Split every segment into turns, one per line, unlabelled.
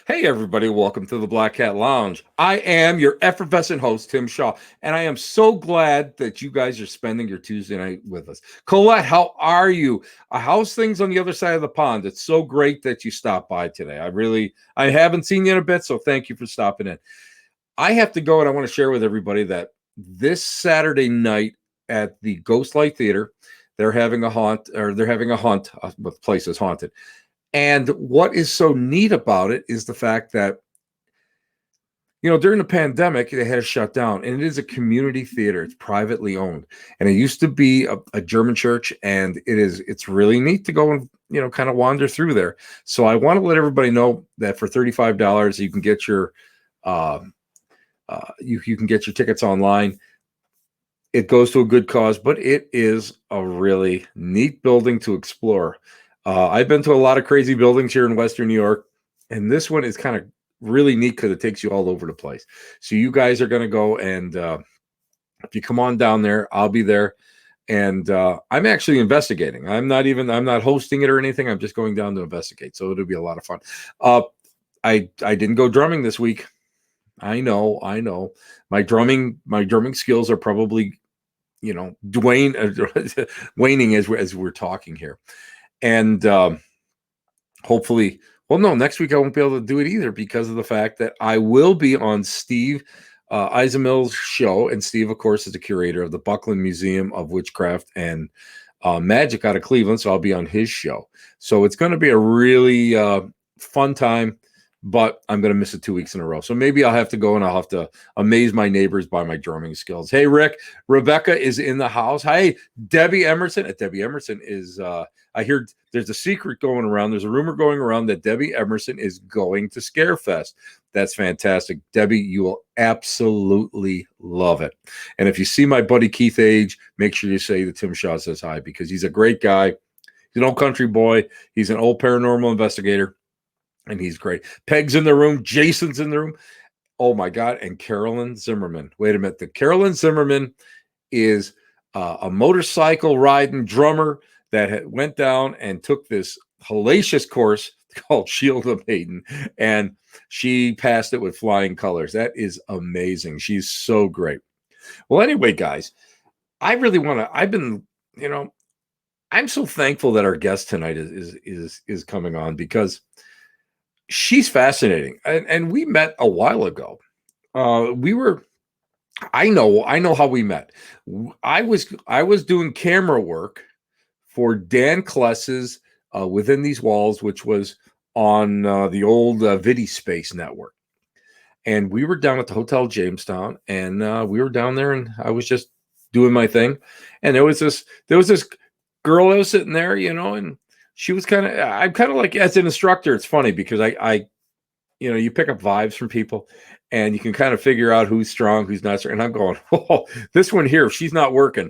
Hey, everybody, welcome to the Black Cat Lounge. I am your effervescent host, Tim Shaw, and I am so glad that you guys are spending your Tuesday night with us. Colette, how are you? How's things on the other side of the pond? It's so great that you stopped by today. I haven't seen you in a bit, so thank you for stopping in. I have to go, and I want to share with everybody that this Saturday night at the Ghostlight Theater, they're having a hunt with places haunted. And what is so neat about it is the fact that, during the pandemic, they had to shut down, and it is a community theater. It's privately owned, and it used to be a German church, and it's really neat to go and, kind of wander through there. So I want to let everybody know that for $35, you can get you can get your tickets online. It goes to a good cause, but it is a really neat building to explore. I've been to a lot of crazy buildings here in Western New York, and this one is kind of really neat because it takes you all over the place. So you guys are going to go, and if you come on down there, I'll be there. And I'm actually investigating. I'm not hosting it or anything. I'm just going down to investigate. So it'll be a lot of fun. I didn't go drumming this week. I know. My drumming skills are probably, waning as we're talking here. And hopefully, well, no, next week I won't be able to do it either because of the fact that I will be on Steve Eisenmill's show. And Steve, of course, is the curator of the Buckland Museum of Witchcraft and Magic out of Cleveland. So I'll be on his show. So it's going to be a really fun time. But I'm going to miss it 2 weeks in a row. So maybe I'll have to go and I'll have to amaze my neighbors by my drumming skills. Hey, Rick, Rebecca is in the house. Hey, Debbie Emerson. Debbie Emerson is, I hear there's a secret going around. There's a rumor going around that Debbie Emerson is going to Scarefest. That's fantastic. Debbie, you will absolutely love it. And if you see my buddy Keith Age, make sure you say that Tim Shaw says hi because he's a great guy. He's an old country boy. He's an old paranormal investigator. And he's great. Peg's in the room. Jason's in the room. Oh, my God. And Carolyn Zimmerman. Wait a minute. The Carolyn Zimmerman is a motorcycle riding drummer that went down and took this hellacious course called Shield of Maiden. And she passed it with flying colors. That is amazing. She's so great. Well, anyway, guys, I really want to, I'm so thankful that our guest tonight is coming on because she's fascinating, and we met a while ago. I know how we met. I was doing camera work for Dan Kless's Within These Walls, which was on the old Vidi Space network, and we were down at the Hotel Jamestown, and we were down there, and I was just doing my thing, and there was this girl that was sitting there, and she was I'm kind of like, as an instructor, it's funny because I you pick up vibes from people and you can kind of figure out who's strong, who's not strong. And I'm going, oh, this one here, she's not working.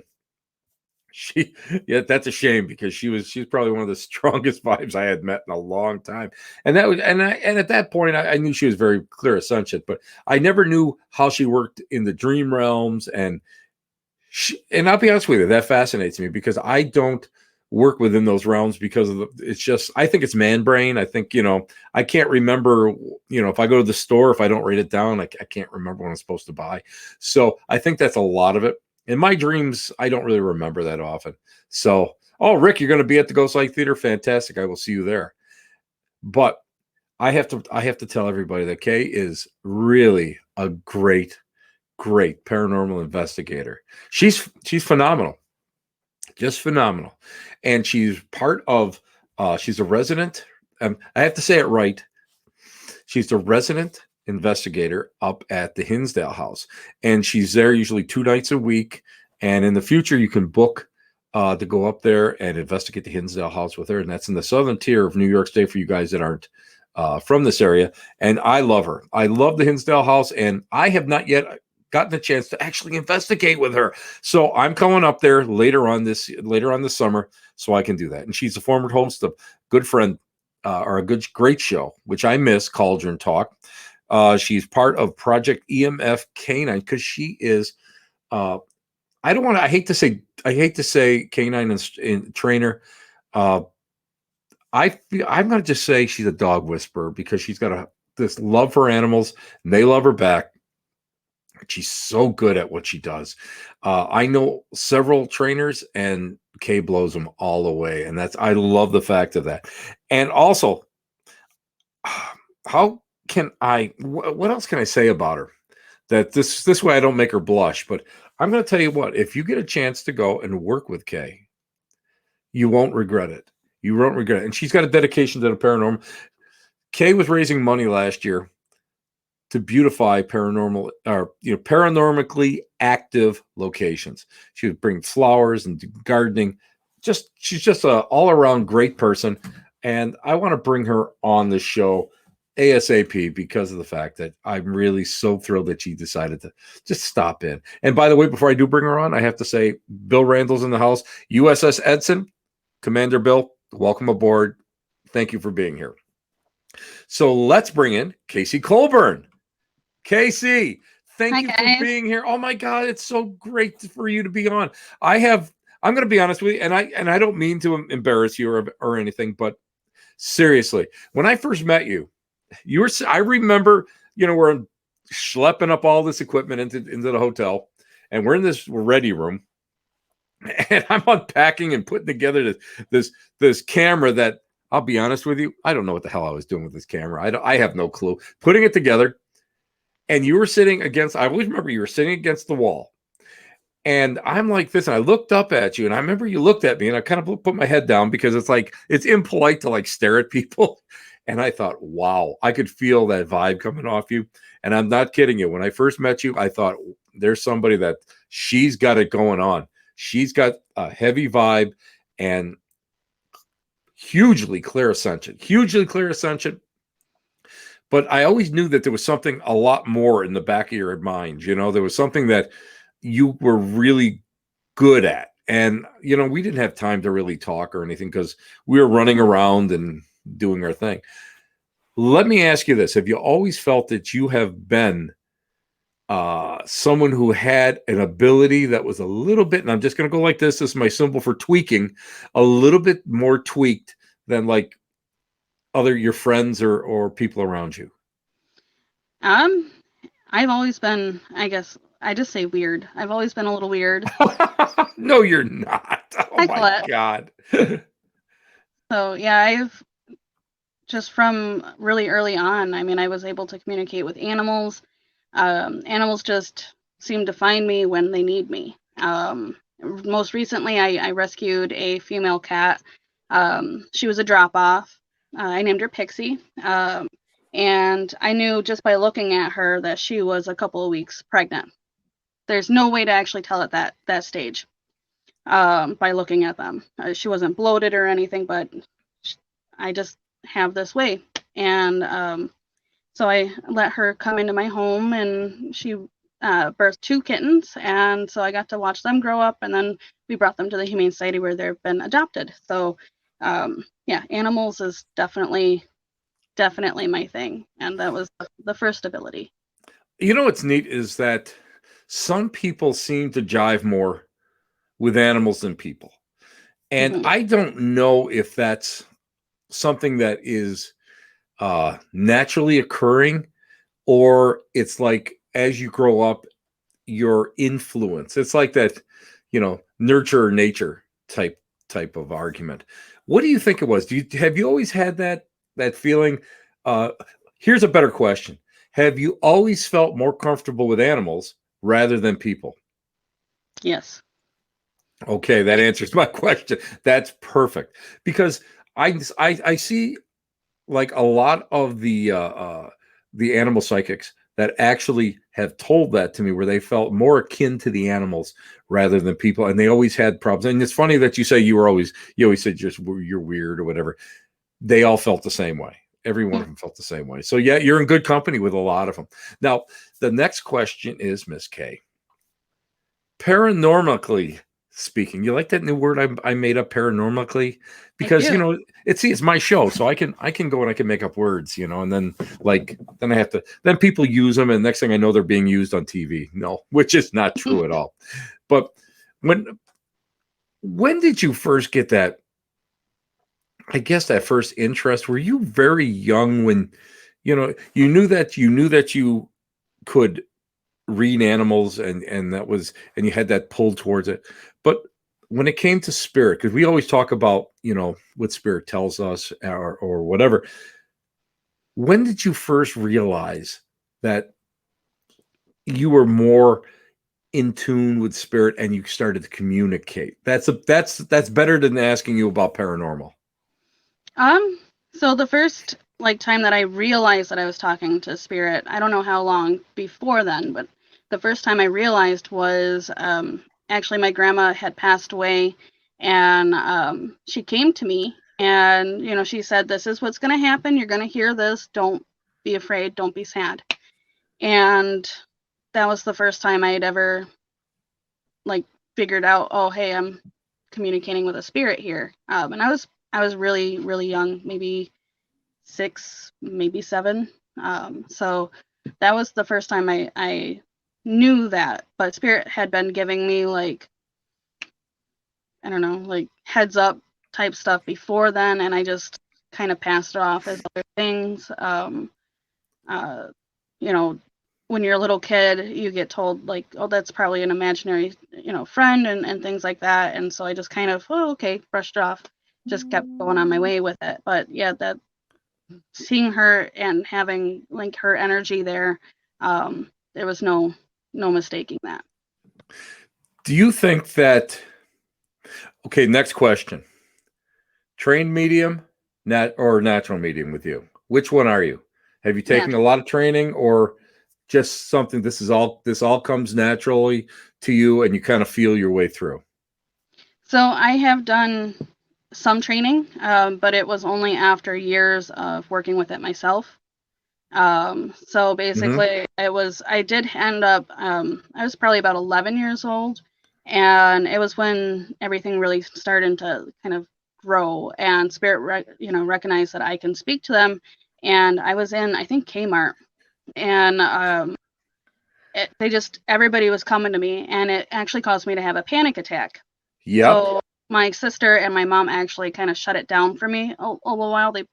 That's a shame because she's probably one of the strongest vibes I had met in a long time. And at that point, I knew she was very clear ascension, but I never knew how she worked in the dream realms. And I'll be honest with you, that fascinates me because I don't work within those realms because of it's just, I think it's man brain. I think, I can't remember, if I go to the store, if I don't write it down, I can't remember what I'm supposed to buy. So I think that's a lot of it. In my dreams, I don't really remember that often. So, oh, Rick, you're going to be at the Ghostlight Theater. Fantastic. I will see you there. But I have to tell everybody that Kay is really a great paranormal investigator. She's phenomenal. Just phenomenal. And she's part of, she's a resident. I have to say it right. She's the resident investigator up at the Hinsdale house. And she's there usually 2 nights a week. And in the future, you can book to go up there and investigate the Hinsdale house with her. And that's in the southern tier of New York State for you guys that aren't from this area. And I love her. I love the Hinsdale house. And I have not yet gotten a chance to actually investigate with her. So I'm coming up there later on this summer so I can do that. And she's a former host of Good Friend or great show, which I miss, Cauldron Talk. She's part of Project EMF Canine because she is I hate to say canine and trainer. I'm going to just say she's a dog whisperer because she's got this love for animals, and they love her back. She's so good at what she does. I know several trainers, and Kay blows them all away, and I love the fact of that. And also, how can what else can I say about her? That this way I don't make her blush, but I'm going to tell you what, if you get a chance to go and work with Kay, you won't regret it. You won't regret it. And she's got a dedication to the paranormal. Kay was raising money last year to beautify paranormally active locations. She would bring flowers and gardening. She's just a all-around great person. And I want to bring her on the show ASAP because of the fact that I'm really so thrilled that she decided to just stop in. And by the way, before I do bring her on, I have to say Bill Randall's in the house. USS Edson, Commander Bill, welcome aboard. Thank you for being here. So let's bring in Kaycee Colburn. Kaycee, thank you for being here. Oh my God, it's so great for you to be on. I'm going to be honest with you, and I don't mean to embarrass you or anything, but seriously, when I first met you, I remember, we're schlepping up all this equipment into the hotel, and we're in this ready room, and I'm unpacking and putting together this camera that, I'll be honest with you, I don't know what the hell I was doing with this camera. I have no clue. Putting it together, and you were sitting against, I always remember you were sitting against the wall. And I'm like this, and I looked up at you, and I remember you looked at me, and I kind of put my head down because it's impolite to stare at people. And I thought, wow, I could feel that vibe coming off you. And I'm not kidding you. When I first met you, I thought there's somebody that she's got it going on. She's got a heavy vibe and hugely clairsentient. But I always knew that there was something a lot more in the back of your mind. There was something that you were really good at. And, we didn't have time to really talk or anything because we were running around and doing our thing. Let me ask you this. Have you always felt that you have been someone who had an ability that was a little bit, and I'm just going to go like this is my symbol for tweaking, a little bit more tweaked than your friends or people around you?
I've always been, I guess, I just say weird. I've always been a little weird.
No, you're not. Oh my God.
So yeah, I've just from really early on, I was able to communicate with animals. Animals just seem to find me when they need me. Most recently, I rescued a female cat. She was a drop-off. I named her Pixie. And I knew just by looking at her that she was a couple of weeks pregnant. There's no way to actually tell at that stage by looking at them. She wasn't bloated or anything, but I just have this way. And so I let her come into my home, and she birthed 2 kittens. And so I got to watch them grow up, and then we brought them to the Humane Society where they've been adopted. So yeah, animals is definitely my thing. And that was the first ability.
What's neat is that some people seem to jive more with animals than people. And I don't know if that's something that is naturally occurring, or it's as you grow up, your influence. It's like that, nurture or nature type of argument. What do you think it was? Have you always had that feeling? Here's a better question. Have you always felt more comfortable with animals rather than people?
Yes.
Okay, that answers my question. That's perfect, because I see a lot of the animal psychics that actually have told that to me, where they felt more akin to the animals rather than people, and they always had problems. And it's funny that you say you always said just you're weird or whatever. They all felt the same way. Every one of them felt the same way. So yeah, you're in good company with a lot of them. Now, the next question is, Miss Kay, paranormally speaking, you like that new word I made up, paranormally? Because it's my show, so I can go and I can make up words, and then then I have to, then people use them, and next thing I know they're being used on TV. No, which is not true at all. But when did you first get that, I guess, that first interest? Were you very young when you knew that you could read animals, and that was, and you had that pull towards it. But when it came to spirit, because we always talk about, what spirit tells us, or whatever, when did you first realize that you were more in tune with spirit and you started to communicate? That's better than asking you about paranormal.
So the first time that I realized that I was talking to spirit, I don't know how long before then, but the first time I realized was actually my grandma had passed away, and she came to me, and she said, "This is what's going to happen. You're going to hear this. Don't be afraid. Don't be sad." And that was the first time I had ever figured out, oh, hey, I'm communicating with a spirit here. And I was really, really young, maybe 6, maybe 7. So that was the first time I knew that. But spirit had been giving me I don't know, heads up type stuff before then, and I just kind of passed it off as other things. You know, when you're a little kid, you get told oh, that's probably an imaginary, friend, and things like that. And so I just kind of, oh, okay, brushed it off, just kept going on my way with it. But yeah, that seeing her and having her energy there, there was no mistaking that.
Do you think that, okay, next question, trained medium, or natural medium with you? Which one are you? Have you taken a lot of training, or just something, this all comes naturally to you and you kind of feel your way through?
So I have done some training, but it was only after years of working with it myself. So basically I did end up, I was probably about 11 years old, and it was when everything really started to kind of grow, and spirit, recognized that I can speak to them. And I was in, I think, Kmart, and everybody was coming to me, and it actually caused me to have a panic attack.
Yep.
So my sister and my mom actually kind of shut it down for me a little while. They,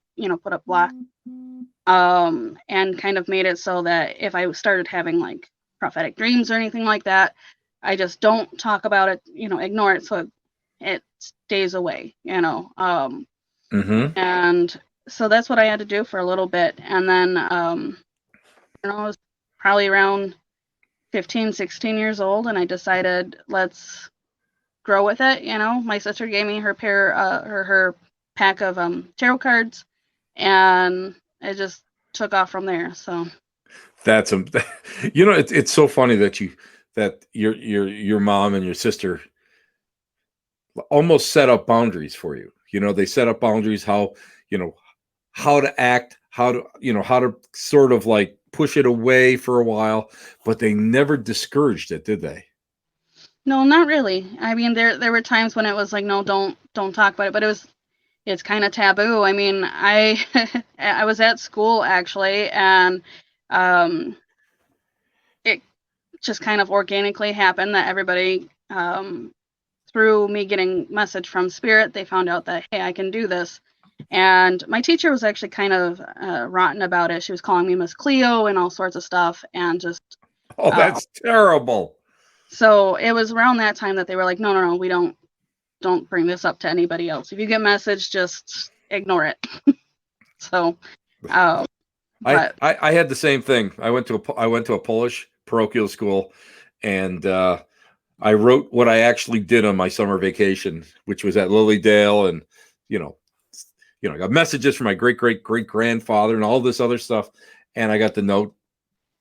put up block, and kind of made it so that if I started having prophetic dreams or anything like that, I just don't talk about it, ignore it, so it stays away, and so that's what I had to do for a little bit. And then, I was probably around 15, 16 years old, and I decided, let's grow with it. My sister gave me her her pack of tarot cards, and it just took off from there. So
that's it's so funny that your mom and your sister almost set up boundaries for you. They set up boundaries, how to act, how to sort of push it away for a while, but they never discouraged it, did they?
No, not really. I mean, there were times when it was no, don't talk about it, but it's kind of taboo. I mean, I I was at school actually, and it just kind of organically happened that everybody, through me getting message from spirit, they found out that, hey, I can do this. And my teacher was actually kind of rotten about it. She was calling me Miss Cleo and all sorts of stuff, and just
that's terrible.
So it was around that time that they were like, no, we don't bring this up to anybody else. If you get a message, just ignore it. So
I had the same thing. I went to a Polish parochial school, and I wrote what I actually did on my summer vacation, which was at Lilydale, and I got messages from my great grandfather and all this other stuff, and I got the note,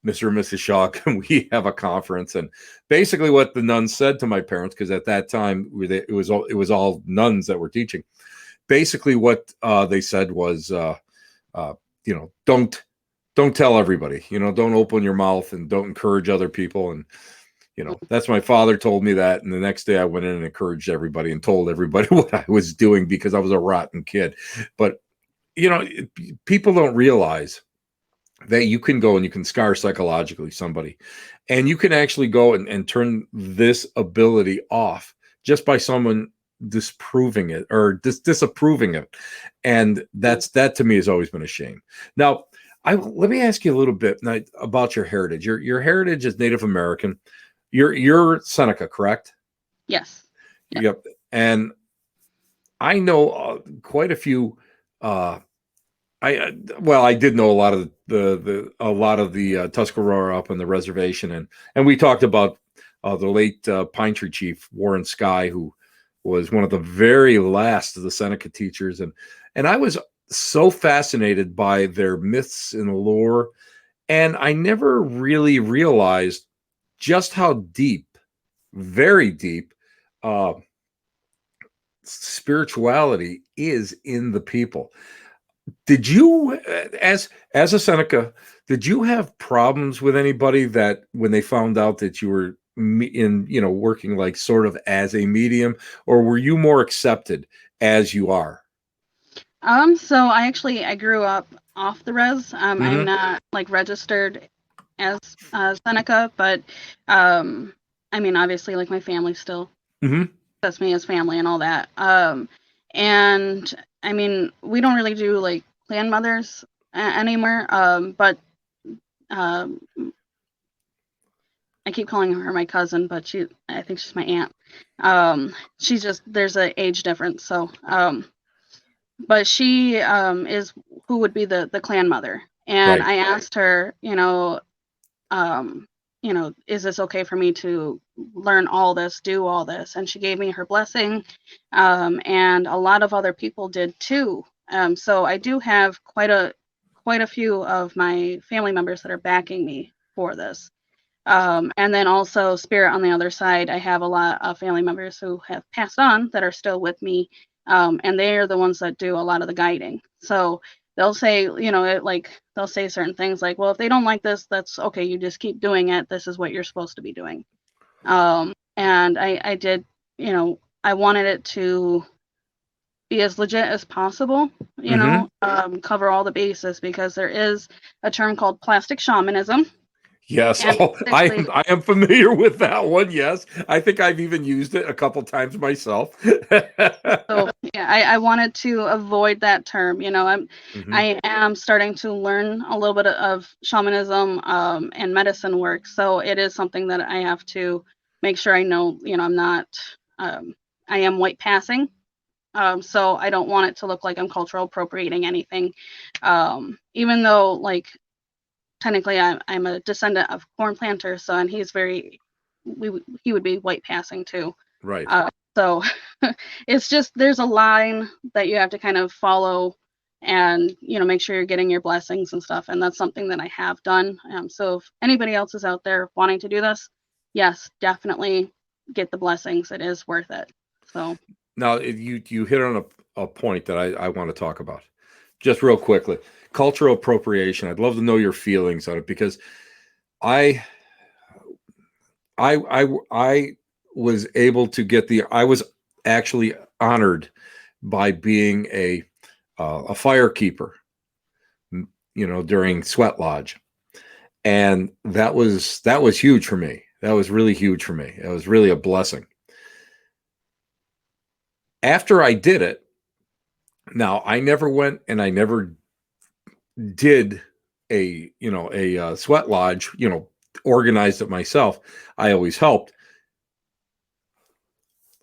Mr. and Mrs. Shaw, can we have a conference? And basically what the nuns said to my parents, because at that time it was all nuns that were teaching. Basically what they said was, don't tell everybody, don't open your mouth and don't encourage other people. And, that's my father told me that. And the next day I went in and encouraged everybody and told everybody what I was doing, because I was a rotten kid. But, people don't realize that you can go and you can scar psychologically somebody, and you can actually go and turn this ability off just by someone disproving it or disapproving it. And that to me has always been a shame. Now, Let me ask you a little bit about your heritage. Your heritage is Native American. You're Seneca, correct?
Yes. Yeah.
Yep. And I know quite a few. I did know a lot of the Tuscarora up on the reservation, and we talked about the late Pine Tree Chief Warren Sky, who was one of the very last of the Seneca teachers, and I was so fascinated by their myths and lore, and I never really realized just how deep, very deep, uh, spirituality is in the people. Did you, as a Seneca, did you have problems with anybody that when they found out that you were working like sort of as a medium, or were you more accepted as you are?
So I grew up off the res. I'm
Mm-hmm.
not like registered as Seneca, but I mean, obviously, like my family still
Mm-hmm.
accepts me as family and all that. And I mean, we don't really do like clan mothers anymore. But um, I keep calling her my cousin, but I think she's my aunt. She's just there's an age difference, so but she is who would be the clan mother. And
Right.
I asked her, is this okay for me to learn all this, do all this? And she gave me her blessing, and a lot of other people did too. So I do have quite a few of my family members that are backing me for this. And then also spirit on the other side, I have a lot of family members who have passed on that are still with me, and they are the ones that do a lot of the guiding. So they'll say, they'll say certain things like, well, if they don't like this, that's okay. You just keep doing it. This is what you're supposed to be doing. And I did, I wanted it to be as legit as possible,
Mm-hmm.
cover all the bases because there is a term called plastic shamanism.
Yes.
And
Oh,
basically,
I am familiar with that one. Yes, I think I've even used it a couple times myself.
so yeah, I wanted to avoid that term.
Hmm.
I am starting to learn a little bit of shamanism and medicine work. So it is something that I have to make sure I know. I'm not. Um, I am white passing. So I don't want it to look like I'm cultural appropriating anything. Even though like technically I'm a descendant of corn planters, so and he would be white passing too.
Right.
So it's just there's a line that you have to kind of follow and make sure you're getting your blessings and stuff, and that's something that I have done. So if anybody else is out there wanting to do this, yes, definitely get the blessings. It is worth it. So
Now, you hit on a point that I want to talk about just real quickly. Cultural appropriation. I'd love to know your feelings on it because I I was able to get I was actually honored by being a firekeeper, during Sweat Lodge, and that was huge for me. That was really huge for me. It was really a blessing. After I did it, now I never went and I never did a Sweat Lodge, organized it myself. I always helped.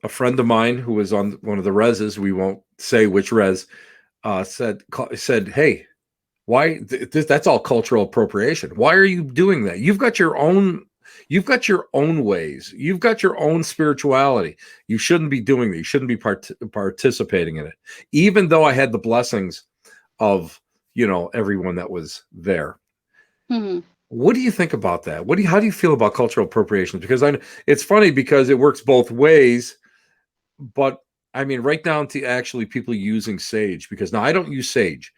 A friend of mine who was on one of the reses, we won't say which res, said, "Hey, why that's all cultural appropriation. Why are you doing that? You've got your own ways. You've got your own spirituality. You shouldn't be doing that. You shouldn't be participating in it." Even though I had the blessings of, everyone that was there.
mhm.
What do you think about that? How do you feel about cultural appropriation? Because it's funny because it works both ways, but I mean, right down to actually people using sage. Because now I don't use sage.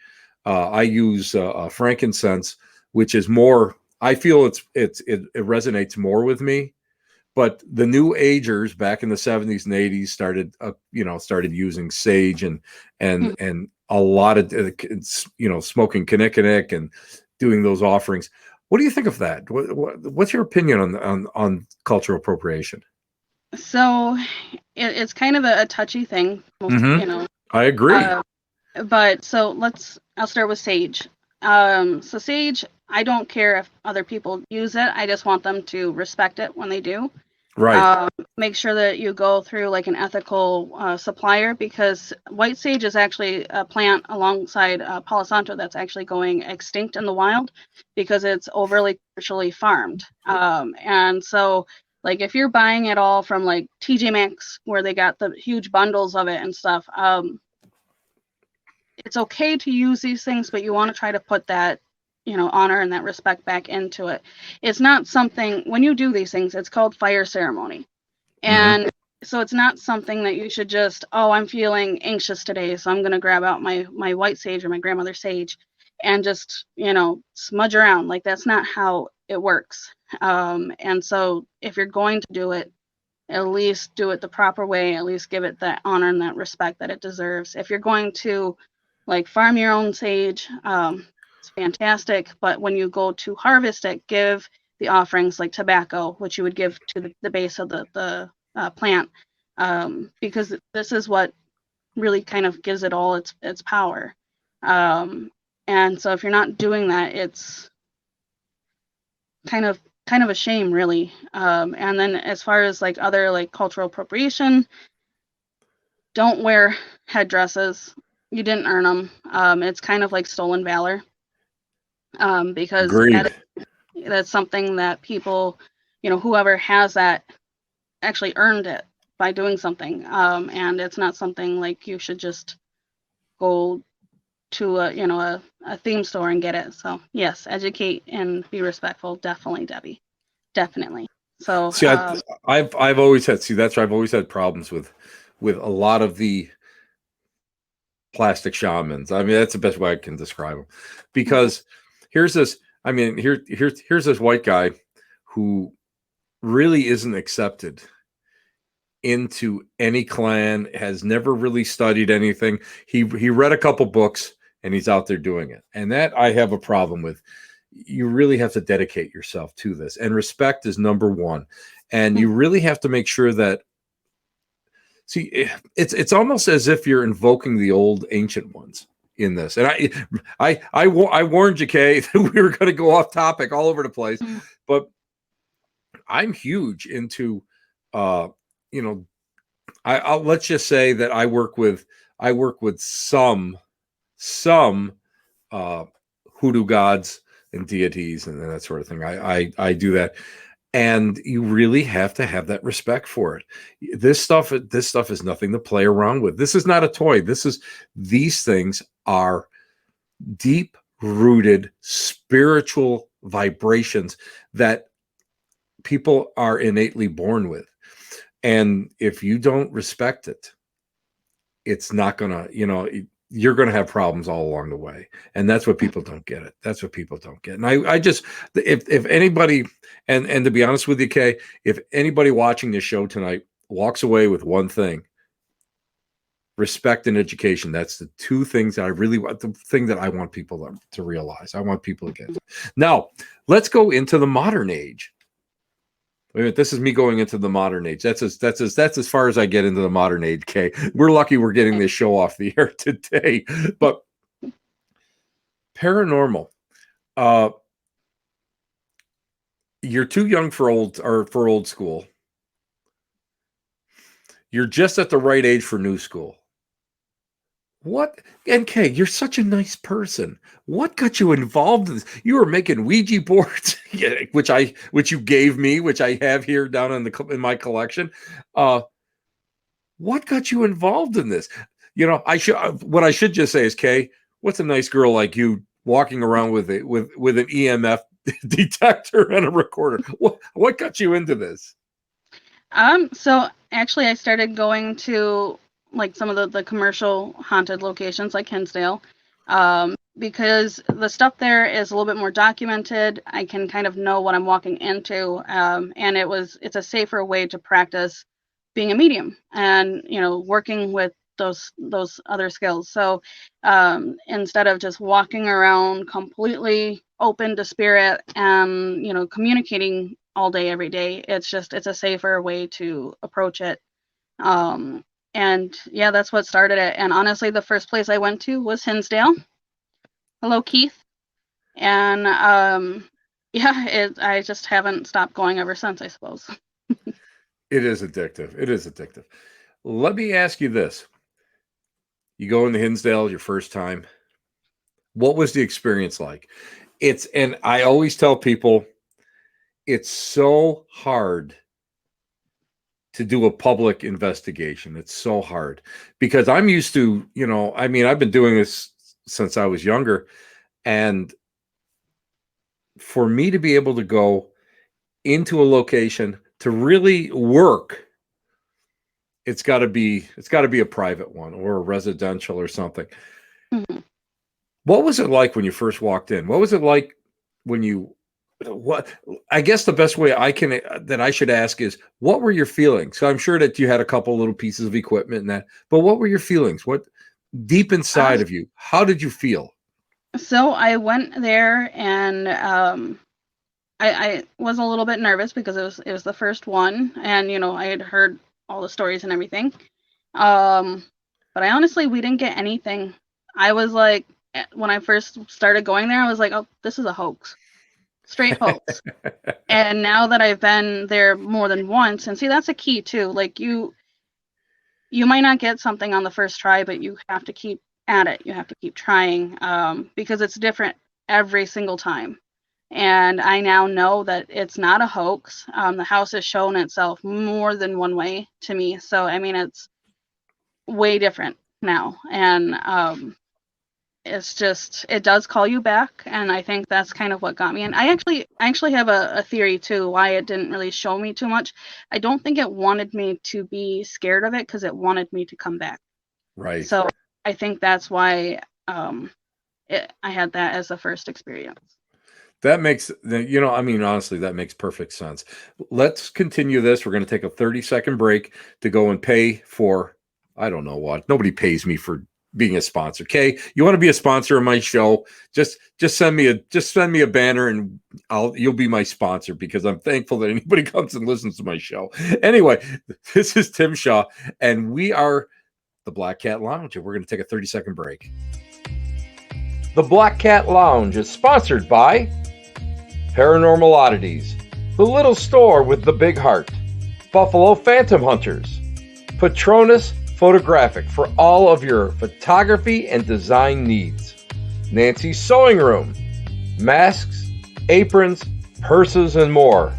I use frankincense, which is more. I feel it resonates more with me. But the new agers back in the 70s and 80s started using sage and a lot of smoking kinnikinnick and doing those offerings. What do you think of that? What's your opinion on cultural appropriation?
So it's kind of a touchy thing, most
Mm-hmm. I agree.
Uh, but so I'll start with sage. So sage, I don't care if other people use it. I just want them to respect it when they do.
Right.
Make sure that you go through like an ethical supplier, because white sage is actually a plant alongside Palo Santo that's actually going extinct in the wild because it's overly commercially farmed. And so, like, if you're buying it all from like TJ Maxx, where they got the huge bundles of it and stuff, it's okay to use these things, but you want to try to put that, honor and that respect back into it. It's not something, when you do these things, it's called fire ceremony.
Mm-hmm.
And so it's not something that you should just, oh, I'm feeling anxious today, so I'm going to grab out my white sage or my grandmother's sage and just, smudge around. Like, that's not how it works. And so if you're going to do it, at least do it the proper way, at least give it that honor and that respect that it deserves. If you're going to like farm your own sage, it's fantastic. But when you go to harvest it, give the offerings like tobacco, which you would give to the base of the plant, because this is what really kind of gives it all its power. And so if you're not doing that, it's kind of a shame, really. And then as far as like other like cultural appropriation, don't wear headdresses. You didn't earn them. It's kind of like stolen valor, because
Agreed.
that's something that people, whoever has that actually earned it by doing something. And it's not something like you should just go to a theme store and get it. So yes, educate and be respectful. Definitely, Debbie. Definitely. So
See, I've always had, that's where I've always had problems with a lot of the plastic shamans. I mean, that's the best way I can describe them. Because here's this, I mean, here's this white guy who really isn't accepted into any clan, has never really studied anything. He read a couple books and he's out there doing it. And that I have a problem with. You really have to dedicate yourself to this. And respect is number one. And you really have to make sure that, see, it's almost as if you're invoking the old ancient ones in this. And I warned you, Kay, that we were going to go off topic all over the place. But I'm huge into, I'll let's just say that I work with some hoodoo gods and deities and that sort of thing. I do that, and you really have to have that respect for it. This stuff is nothing to play around with. This is not a toy. These things are deep rooted spiritual vibrations that people are innately born with. And if you don't respect it, it's not gonna, you're gonna have problems all along the way. And that's what people don't get it. That's what people don't get. And I just, if anybody, and to be honest with you, Kay, if anybody watching this show tonight walks away with one thing, respect and education, that's the two things that I really want, the thing that I want people to realize. I want people to get. Now, let's go into the modern age. Wait a minute, this is me going into the modern age. That's as far as I get into the modern age, Kay. We're lucky we're getting this show off the air today. But paranormal, you're too young for old school. You're just at the right age for new school. What? And Kay, you're such a nice person. What got you involved in this? You were making Ouija boards, which you gave me, which I have here down in my collection. What got you involved in this? What I should just say is, Kay, what's a nice girl like you walking around with an EMF detector and a recorder? What got you into this?
So actually I started going to like some of the commercial haunted locations like Hinsdale, because the stuff there is a little bit more documented. I can kind of know what I'm walking into, and it's a safer way to practice being a medium and working with those other skills. So instead of just walking around completely open to spirit and communicating all day every day, it's a safer way to approach it. And yeah, that's what started it. And honestly, the first place I went to was Hinsdale. Hello, Keith. And yeah, I just haven't stopped going ever since, I suppose.
It is addictive. It is addictive. Let me ask you this. You go into Hinsdale your first time. What was the experience like? And I always tell people it's so hard to do a public investigation. It's so hard because I'm used to, I mean, I've been doing this since I was younger. And for me to be able to go into a location to really work, it's got to be a private one or a residential or something.
Mm-hmm.
What was it like when you first walked in? What was it like when you what I guess the best way that I should ask is what were your feelings? So I'm sure that you had a couple little pieces of equipment and that, but what were your feelings? What deep inside of you, how did you feel?
So I went there and I was a little bit nervous because it was the first one, and I had heard all the stories and everything. But we didn't get anything. I was like, when I first started going there, I was like, oh, this is a hoax, straight hoax. And now that I've been there more than once, and see, that's a key too. Like you might not get something on the first try, but you have to keep at it. You have to keep trying, because it's different every single time. And I now know that it's not a hoax. The house has shown itself more than one way to me. So, I mean, it's way different now. And it's just, it does call you back. And I think that's kind of what got me. And I actually have a theory too, why it didn't really show me too much. I don't think it wanted me to be scared of it because it wanted me to come back.
Right.
So I think that's why I had that as the first experience.
That makes, honestly, that makes perfect sense. Let's continue this. We're going to take a 30-second break to go and pay for, I don't know what. Nobody pays me for being a sponsor. Okay. You want to be a sponsor of my show? Just send me a banner and you'll be my sponsor because I'm thankful that anybody comes and listens to my show. Anyway, this is Tim Shaw and we are the Black Cat Lounge and we're going to take a 30-second break. The Black Cat Lounge is sponsored by Paranormal Oddities, The Little Store with the Big Heart, Buffalo Phantom Hunters, Patronus Photographic for all of your photography and design needs, Nancy's Sewing Room, masks, aprons, purses, and more,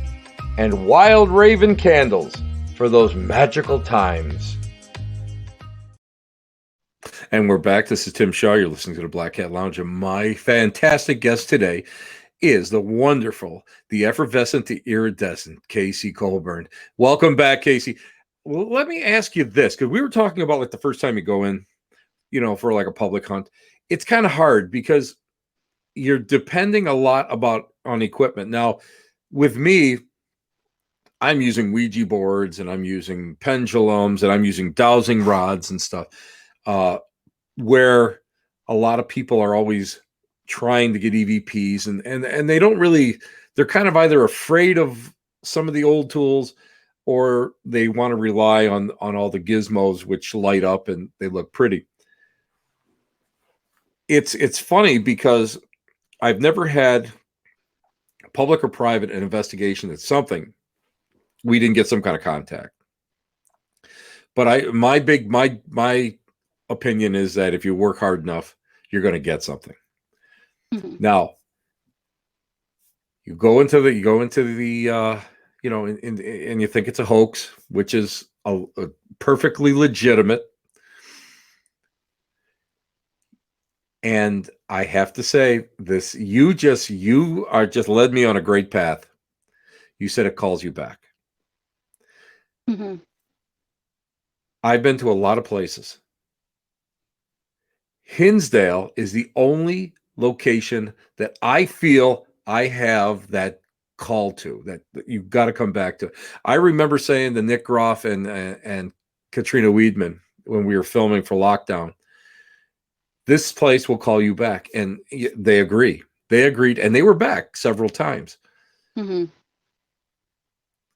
and Wild Raven Candles for those magical times. And we're back. This is Tim Shaw. You're listening to the Black Cat Lounge, and my fantastic guest today is the wonderful, the effervescent, the iridescent Kaycee Colburn. Welcome back, Kaycee. Well, let me ask you this, because we were talking about like the first time you go in, for like a public hunt. It's kind of hard because you're depending a lot on equipment. Now, with me, I'm using Ouija boards and I'm using pendulums and I'm using dowsing rods and stuff, where a lot of people are always trying to get EVPs and they don't really, they're kind of either afraid of some of the old tools or they want to rely on all the gizmos which light up and they look pretty. It's funny because I've never had public or private an investigation that's something we didn't get some kind of contact. But my opinion is that if you work hard enough, you're going to get something. Mm-hmm. Now, you go into the and you think it's a hoax, which is a perfectly legitimate. And I have to say this, you just led me on a great path. You said it calls you back. Mm-hmm. I've been to a lot of places. Hinsdale is the only location that I feel I have that call to, that you've got to come back to. I remember saying to Nick Groff and Katrina Weidman when we were filming for Lockdown, this place will call you back. And they agree. They agreed, and they were back several times. Mm-hmm.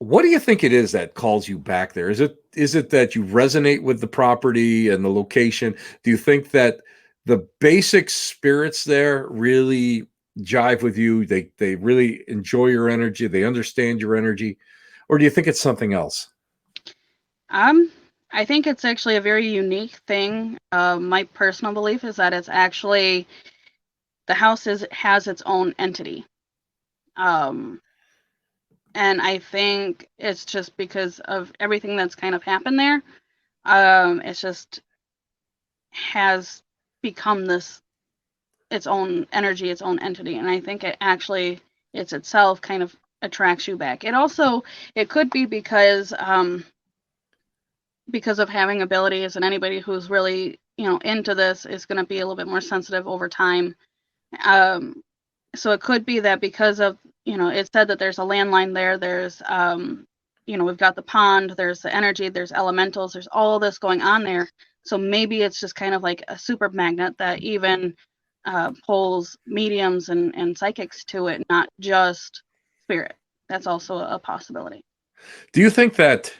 What do you think it is that calls you back there? Is it that you resonate with the property and the location? Do you think that the basic spirits there really jive with you? They really enjoy your energy. They understand your energy, or do you think it's something else?
Um, I think it's actually a very unique thing. My personal belief is that it's actually the house has its own entity. Um, and I think it's just because of everything that's kind of happened there. It's just has become this its own energy, its own entity, and I think it actually it's itself kind of attracts you back. It could be because of having abilities, and anybody who's really into this is going to be a little bit more sensitive over time. Um, so it could be that because of it said that there's a landline there. There's we've got the pond. There's the energy. There's elementals. There's all this going on there. So maybe it's just kind of like a super magnet that even pulls mediums and psychics to it, not just spirit. That's also a possibility.
Do you think that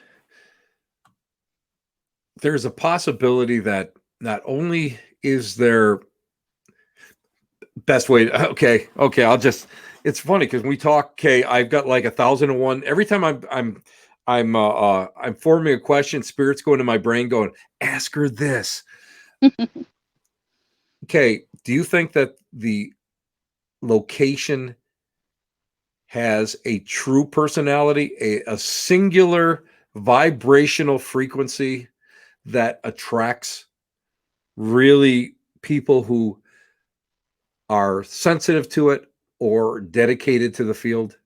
there's a possibility that not only is there best way okay, I'll just it's funny because we talk, okay, I've got like 1,001 every time I'm forming a question, spirits go into my brain going, ask her this. Okay, do you think that the location has a true personality, a singular vibrational frequency that attracts really people who are sensitive to it or dedicated to the field?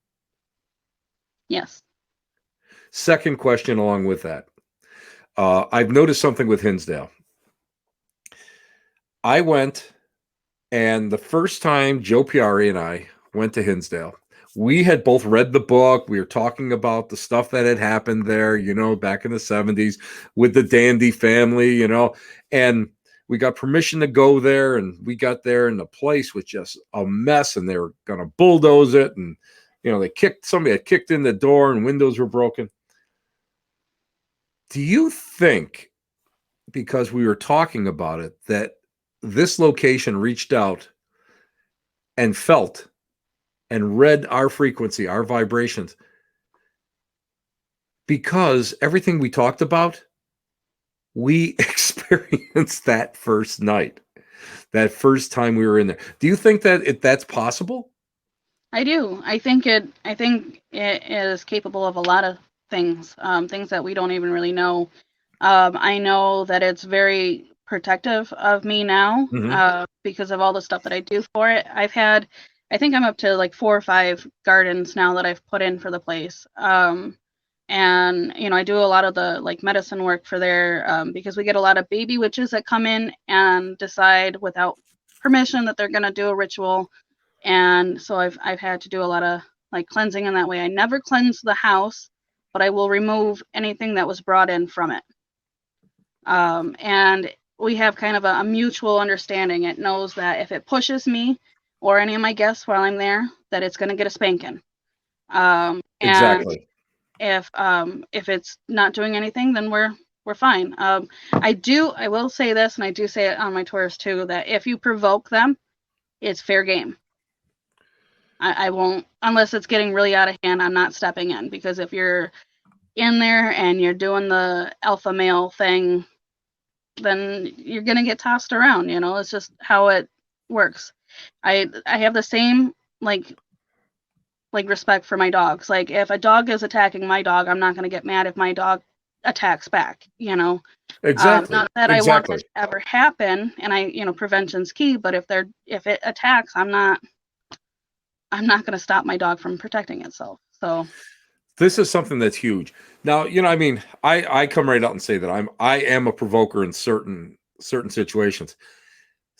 Yes.
Second question along with that. I've noticed something with Hinsdale. I went, and the first time Joe Piari and I went to Hinsdale, we had both read the book. We were talking about the stuff that had happened there, back in the 70s with the Dandy family, and we got permission to go there, and we got there, and the place was just a mess, and they were going to bulldoze it, and somebody had kicked in the door, and windows were broken. Do you think, because we were talking about it, that this location reached out and felt and read our frequency, our vibrations, because everything we talked about, we experienced that first night, that first time we were in there? Do you think that that's possible?
I do. I think it is capable of a lot of things, things that we don't even really know. I know that it's very protective of me now,
Mm-hmm.
because of all the stuff that I do for it. I think I'm up to like 4 or 5 gardens now that I've put in for the place. And I do a lot of the like medicine work for there, because we get a lot of baby witches that come in and decide without permission that they're going to do a ritual. And so I've had to do a lot of like cleansing in that way. I never cleanse the house, but I will remove anything that was brought in from it. And we have kind of a mutual understanding. It knows that if it pushes me or any of my guests while I'm there, that it's going to get a spanking. And
Exactly.
if it's not doing anything, then we're fine. I will say this, and I do say it on my tours too, that if you provoke them, it's fair game. I won't, unless it's getting really out of hand, I'm not stepping in, because if you're in there and you're doing the alpha male thing, then you're gonna get tossed around. It's just how it works. I have the same like respect for my dogs. Like if a dog is attacking my dog, I'm not gonna get mad if my dog attacks back.
Exactly.
Not that I want
Exactly.
that to ever happen, and prevention's key. But if it attacks, I'm not gonna stop my dog from protecting itself. So
This is something that's huge. Now, I come right out and say that I am a provoker in certain situations.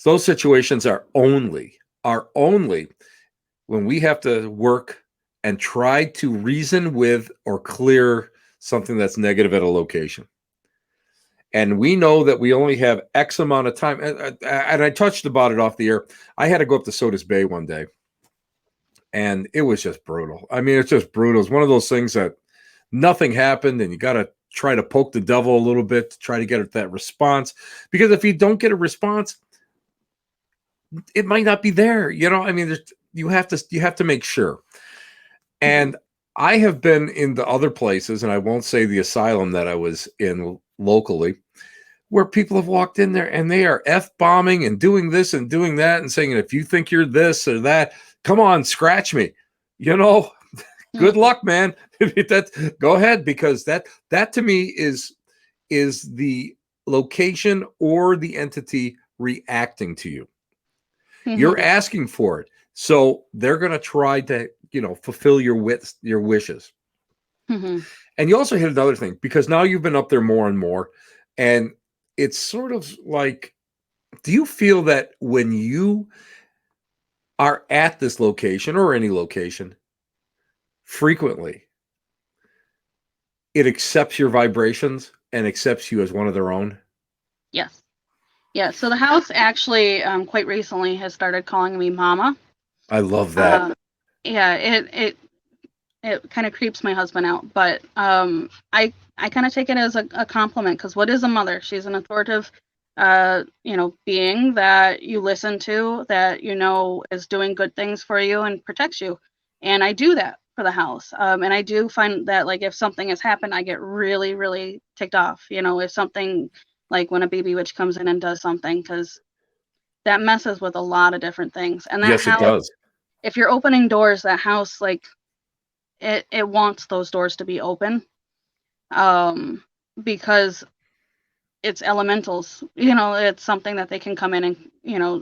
Those situations are only when we have to work and try to reason with or clear something that's negative at a location. And we know that we only have X amount of time. And I touched about it off the air. I had to go up to Sodas Bay one day, and it was just brutal. I mean, it's just brutal. It's one of those things that nothing happened, and you got to try to poke the devil a little bit to try to get that response. Because if you don't get a response, it might not be there. I mean, you have to make sure.
Mhm.
And I have been in the other places, and I won't say the asylum that I was in locally, where people have walked in there and they are F-bombing and doing this and doing that and saying, if you think you're this or that, come on, scratch me. You know, good
Mhm.
luck, man. That, go ahead, because that to me is the location or the entity reacting to you. You're
Mhm.
asking for it. So they're going to try to, fulfill your wishes.
Mhm.
And you also hit another thing, because now you've been up there more and more. And it's sort of like, do you feel that when you are at this location or any location frequently, it accepts your vibrations and accepts you as one of their own?
Yes. Yeah. So the house actually, quite recently has started calling me Mama.
I love that.
Um, yeah. It kind of creeps my husband out, but I kind of take it as a compliment, because what is a mother? She's an authoritative, being that you listen to, that is doing good things for you and protects you, and I do that for the house. And I do find that, like, if something has happened, I get really, really ticked off. If something, like when a baby witch comes in and does something, because that messes with a lot of different things. And that
Yes, it
house,
does.
if you're opening doors, that house, like, it wants those doors to be open, um because it's elementals, it's something that they can come in and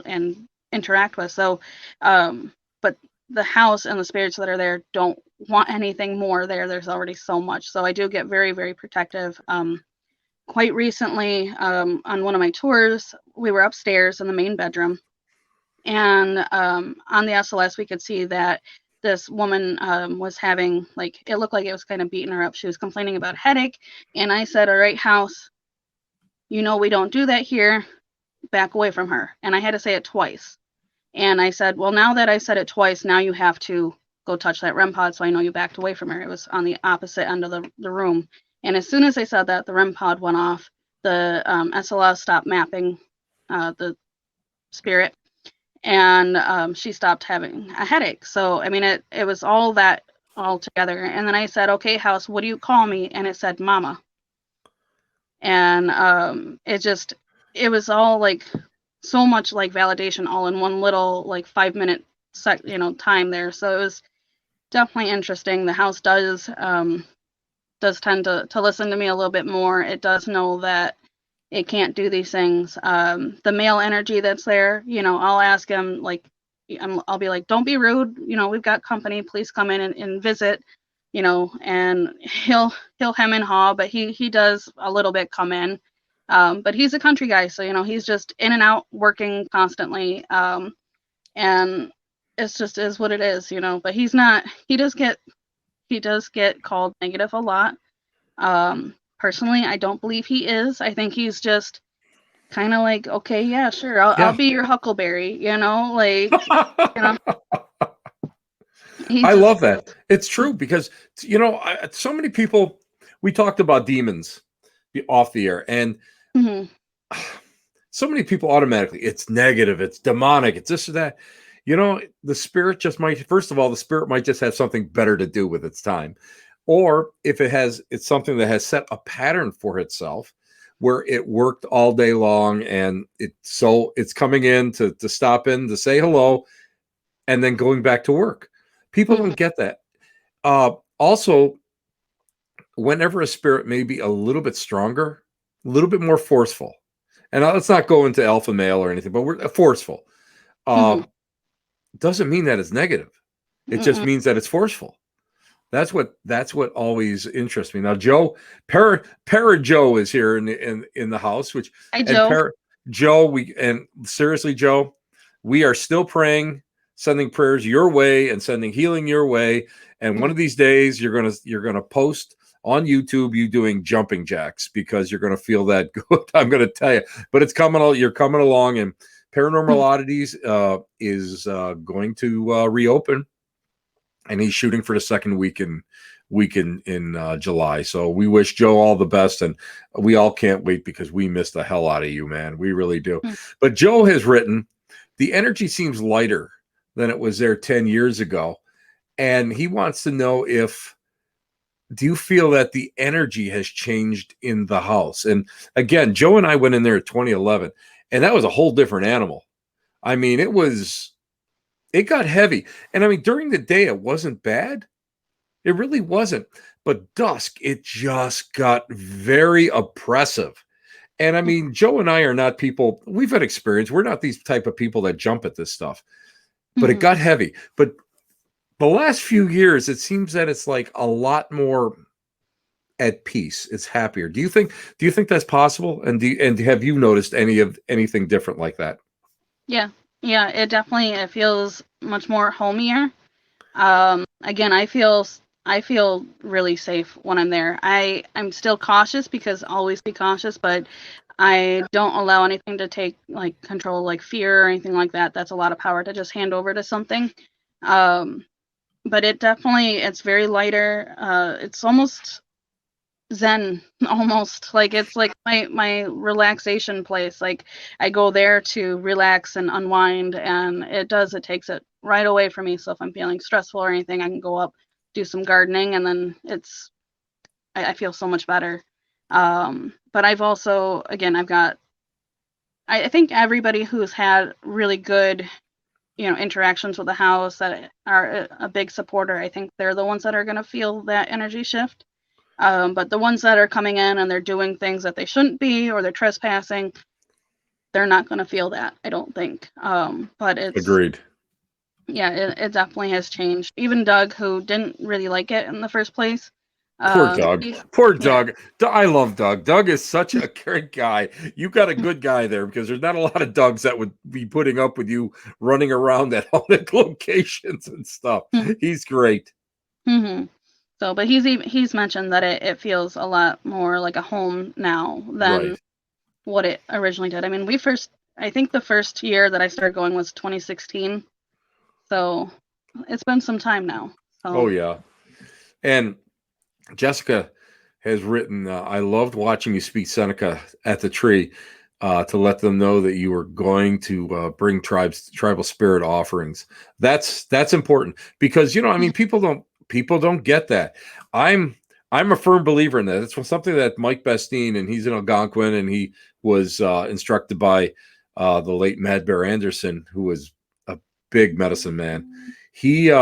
and interact with. So but the house and the spirits that are there don't want anything more there. There's already so much, so I do get very, very protective. Quite recently, on one of my tours, we were upstairs in the main bedroom, and on the SLS we could see that this woman was having, like, it looked like it was kind of beating her up. She was complaining about headache, and I said, all right, house, we don't do that here, back away from her. And I had to say it twice, and I said, well, now that I said it twice, now you have to go touch that REM pod, so I know you backed away from her. It was on the opposite end of the room, and as soon as I said that, the REM pod went off. The SLS stopped mapping the spirit, and she stopped having a headache. So I mean, it was all that all together. And then I said, okay, house, what do you call me? And it said Mama. And it was all like so much like validation all in one little like 5 minute time there. So it was definitely interesting. The house does tend to listen to me a little bit more. It does know that it can't do these things. The male energy that's there, I'll ask him, like, I'll be like, don't be rude. We've got company. Please come in and visit. And he'll hem and haw, but he does a little bit come in. But he's a country guy, so he's just in and out working constantly. And it's just is what it is. But he's not. He does get called negative a lot. Personally, I don't believe he is. I think he's just kind of like, okay, yeah, sure, I'll
Yeah.
be your huckleberry, like, you know, he
I
just,
love that. It's true, because so many people, we talked about demons off the air, and
mhm,
so many people automatically, it's negative, it's demonic, it's this or that. The spirit just might, first of all, the spirit might just have something better to do with its time. Or if it's something that has set a pattern for itself where it worked all day long, and it's coming in to stop in to say hello and then going back to work. People
mhm,
don't get that. Also, whenever a spirit may be a little bit stronger, a little bit more forceful, and let's not go into alpha male or anything, but we're forceful.
mhm,
Uh, doesn't mean that it's negative. It just
mhm.
means that it's forceful. That's what always interests me. Now, Joe, Para Joe is here in the house,
Hi,
and
Joe.
Joe, and seriously, Joe, we are still praying, sending prayers your way, and sending healing your way. And one
Mhm,
of these days, you're gonna post on YouTube you doing jumping jacks, because you're gonna feel that good. I'm gonna tell you, but it's coming. You're coming along, and Paranormal
mhm,
Oddities is going to reopen, and he's shooting for the second week in July. So we wish Joe all the best, and we all can't wait, because we miss the hell out of you, man. We really do.
mhm,
But Joe has written, the energy seems lighter than it was there 10 years ago. And he wants to know do you feel that the energy has changed in the house? And again, Joe and I went in there in 2011, and that was a whole different animal. I mean, it got heavy. And I mean, during the day, it wasn't bad. It really wasn't. But dusk, it just got very oppressive. And I mean, Joe and I are not people, we've had experience. We're not these type of people that jump at this stuff. But it got heavy. But the last few years, it seems that it's like a lot more at peace. It's happier. Do you think that's possible? And have you noticed anything different like that?
Yeah. Yeah, it feels much more homier. Again, I feel really safe when I'm there. I'm still cautious because always be cautious, but I don't allow anything to take like control, like fear or anything like that. That's a lot of power to just hand over to something. But it's very lighter. It's almost zen, almost like it's like my relaxation place. Like I go there to relax and unwind, and it takes it right away from me. So if I'm feeling stressful or anything, I can go up, do some gardening, and then I feel so much better. But I've also, again, I think everybody who's had really good, interactions with the house that are a big supporter, I think they're the ones that are going to feel that energy shift. But the ones that are coming in and they're doing things that they shouldn't be, or they're trespassing, they're not going to feel that, I don't think. But
Agreed.
Yeah, it definitely has changed. Even Doug, who didn't really like it in the first place.
Poor Doug. Poor Doug. Yeah. I love Doug. Doug is such a great guy. You got a good guy there, because there's not a lot of Dougs that would be putting up with you running around at haunted locations and stuff. He's great.
Mm-hmm. So, but he's mentioned that it feels a lot more like a home now than what it originally did. I mean, I think the first year that I started going was 2016. So it's been some time now. So.
Oh yeah. And Jessica has written, I loved watching you speak Seneca at the tree, to let them know that you were going to bring tribal spirit offerings. That's important, because I mean, people don't get that. I'm a firm believer in that. It's something that Mike Bestine, and he's in Algonquin, and he was instructed by the late Mad Bear Anderson, who was a big medicine man. You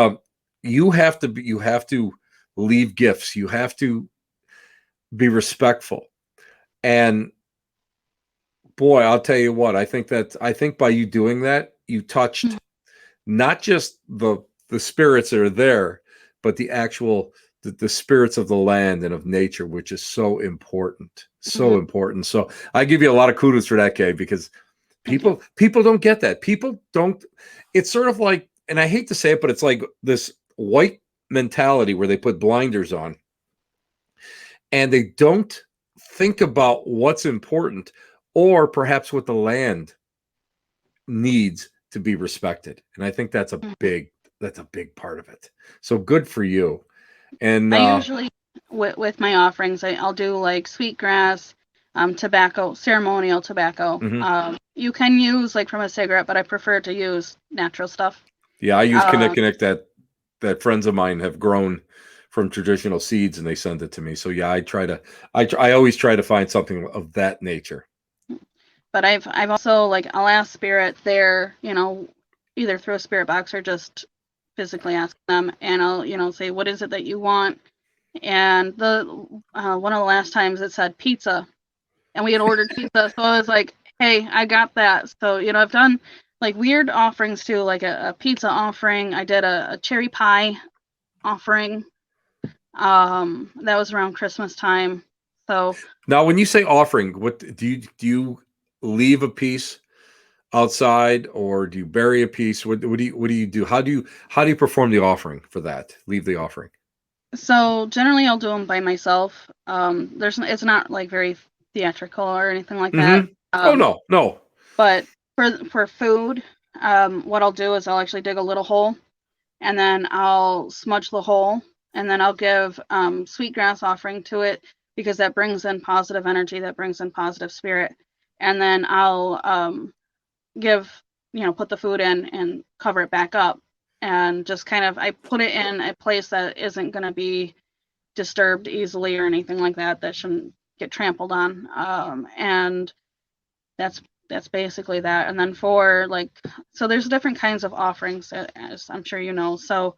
have to leave gifts. You have to be respectful. And boy, I'll tell you what, I think by you doing that, you touched not just the spirits that are there, but the actual the spirits of the land and of nature, which is so important. So important. So I give you a lot of kudos for that, Kay, because people don't get that. People don't, it's sort of like, and I hate to say it, but it's like this white mentality where they put blinders on and they don't think about what's important, or perhaps what the land needs to be respected. And I think that's a big part of it. So good for you. And
I usually, with my offerings, I'll do like sweetgrass, tobacco, ceremonial tobacco. You can use like from a cigarette, but I prefer to use natural stuff.
Yeah, I use Connect that friends of mine have grown from traditional seeds, and they send it to me. So yeah, I always try to find something of that nature.
But I've also, like, I'll ask spirit there, either through a spirit box or just physically ask them, and I'll say, what is it that you want? And one of the last times it said pizza, and we had ordered pizza, so I was like, hey, I got that. So I've done like weird offerings too, like a pizza offering. I did a cherry pie offering. That was around Christmas time. So
now, when you say offering, what do you leave a piece outside, or do you bury a piece? What do you do? How do you perform the offering for that? Leave the offering.
So generally, I'll do them by myself. It's not like very theatrical or anything like that.
Oh no.
But for food, what I'll do is I'll actually dig a little hole, and then I'll smudge the hole, and then I'll give sweetgrass offering to it, because that brings in positive energy, that brings in positive spirit. And then I'll put the food in and cover it back up, and just kind of I put it in a place that isn't going to be disturbed easily or anything like that, that shouldn't get trampled on. And that's basically that. And then for like, so there's different kinds of offerings, as I'm sure you know. So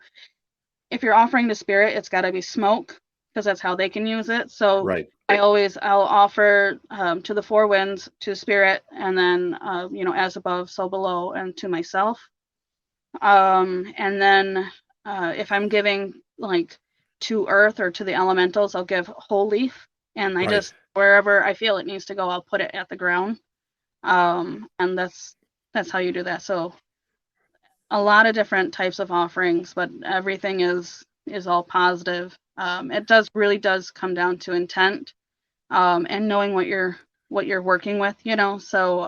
if you're offering to spirit, it's got to be smoke, because that's how they can use it. So
Right.
I'll offer to the four winds, to spirit, and then as above, so below, and to myself. And then if I'm giving like to earth or to the elementals, I'll give whole leaf, and I
Right.
just, wherever I feel it needs to go, I'll put it at the ground. And that's how you do that. So a lot of different types of offerings, but everything is all positive. It really does come down to intent, and knowing what you're working with, So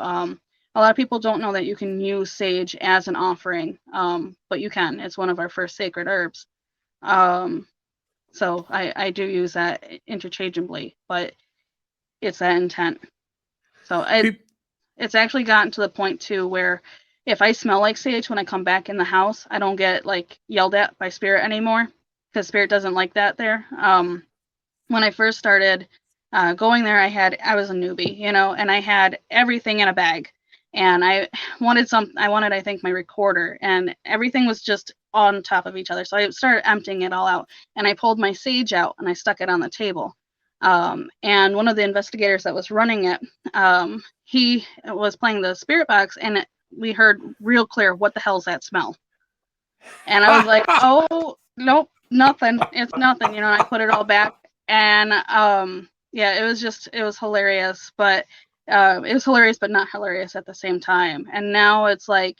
a lot of people don't know that you can use sage as an offering, but you can. It's one of our first sacred herbs. So I do use that interchangeably, but it's that intent. So it's actually gotten to the point too where if I smell like sage when I come back in the house, I don't get like yelled at by spirit anymore, because spirit doesn't like that there. When I first started going there, I was a newbie, and I had everything in a bag, and I wanted I think my recorder, and everything was just on top of each other. So I started emptying it all out, and I pulled my sage out and I stuck it on the table. And one of the investigators that was running it, he was playing the spirit box, and we heard real clear, "What the hell's that smell?" And I was like, "Oh, nope, nothing. It's nothing." I put it all back, and yeah, it was hilarious, but it was hilarious, but not hilarious at the same time. And now it's like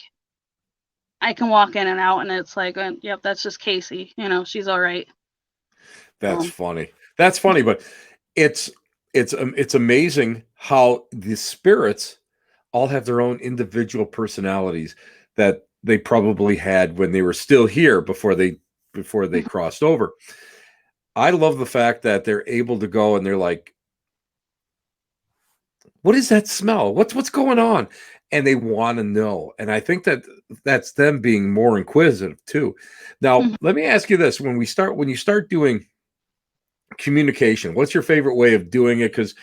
I can walk in and out, and it's like, yep, that's just Kaycee. She's all right.
That's funny. That's funny, but it's amazing how the spirits all have their own individual personalities that they probably had when they were still here before they crossed over. I love the fact that they're able to go and they're like, what is that smell? What's going on? And they want to know. And I think that's them being more inquisitive too. Now, let me ask you this: when you start doing communication, what's your favorite way of doing it? Because